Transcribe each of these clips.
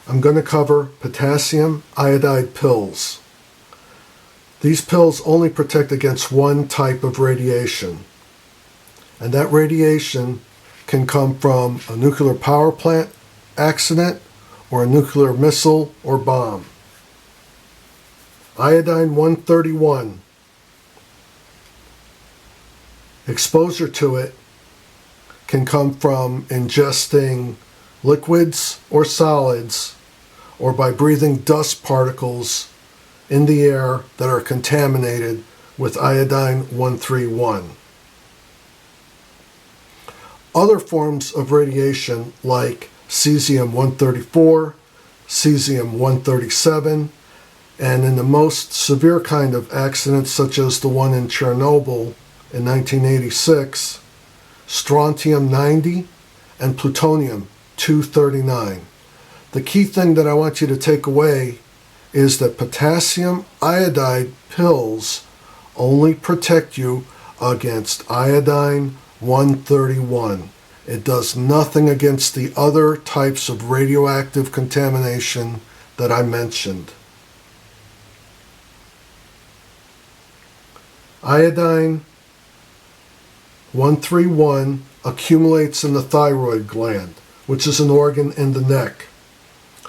I'm going to cover potassium iodide pills. These pills only protect against one type of radiation, and that radiation can come from a nuclear power plant accident or a nuclear missile or bomb. Iodine 131. Exposure to it can come from ingesting liquids or solids, or by breathing dust particles in the air that are contaminated with iodine 131. Other forms of radiation like cesium 134, cesium 137, and in the most severe kind of accidents such as the one in Chernobyl in 1986, strontium 90 and plutonium 239. The key thing that I want you to take away is that potassium iodide pills only protect you against iodine 131. It does nothing against the other types of radioactive contamination that I mentioned. Iodine 131 accumulates in the thyroid gland, which is an organ in the neck.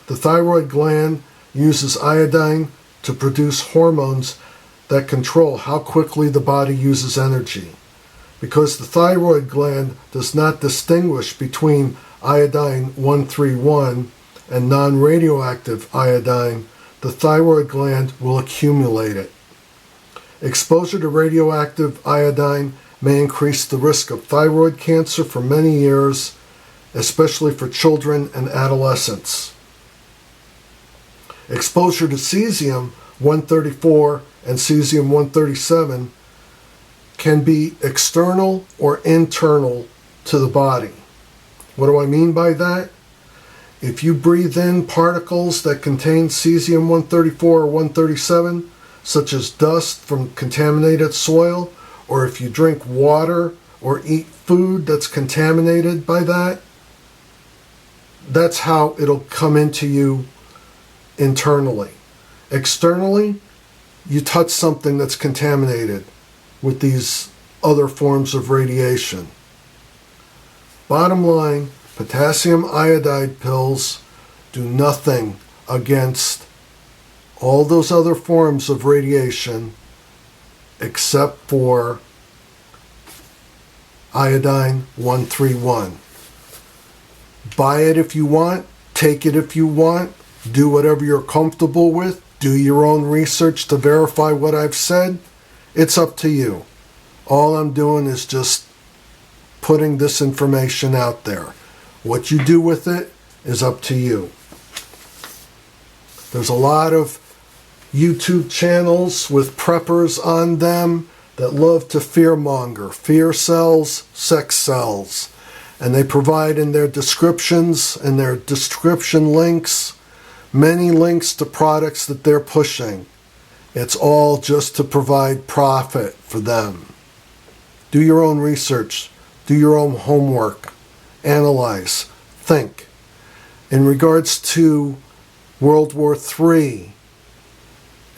The thyroid gland uses iodine to produce hormones that control how quickly the body uses energy. Because the thyroid gland does not distinguish between iodine 131 and non-radioactive iodine, the thyroid gland will accumulate it. Exposure to radioactive iodine may increase the risk of thyroid cancer for many years, especially for children and adolescents. Exposure to cesium 134 and cesium 137 can be external or internal to the body. What do I mean by that? If you breathe in particles that contain cesium 134 or 137, such as dust from contaminated soil, or if you drink water or eat food that's contaminated by that, that's how it'll come into you internally. Externally, you touch something that's contaminated with these other forms of radiation. Bottom line, potassium iodide pills do nothing against all those other forms of radiation except for iodine 131. Buy it if you want, take it if you want, do whatever you're comfortable with, do your own research to verify what I've said. It's up to you. All I'm doing is just putting this information out there. What you do with it is up to you. There's a lot of YouTube channels with preppers on them that love to fearmonger. Fear sells, sex sells. And they provide in their descriptions and their description links many links to products that they're pushing. It's all just to provide profit for them. Do your own research. Do your own homework. Analyze. Think. In regards to World War III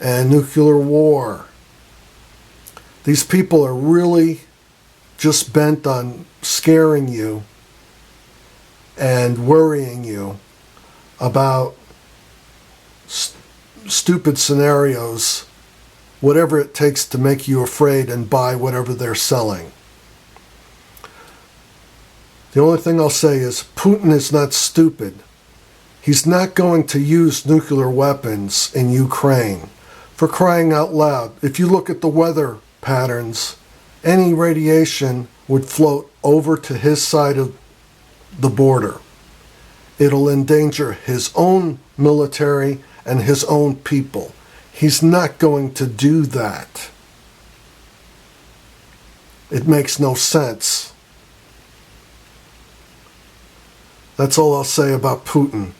and nuclear war, these people are really just bent on scaring you and worrying you about stupid scenarios, whatever it takes to make you afraid and buy whatever they're selling. The only thing I'll say is Putin is not stupid. He's not going to use nuclear weapons in Ukraine. For crying out loud, if you look at the weather patterns, any radiation would float over to his side of the border. It'll endanger his own military and his own people. He's not going to do that. It makes no sense. That's all I'll say about Putin.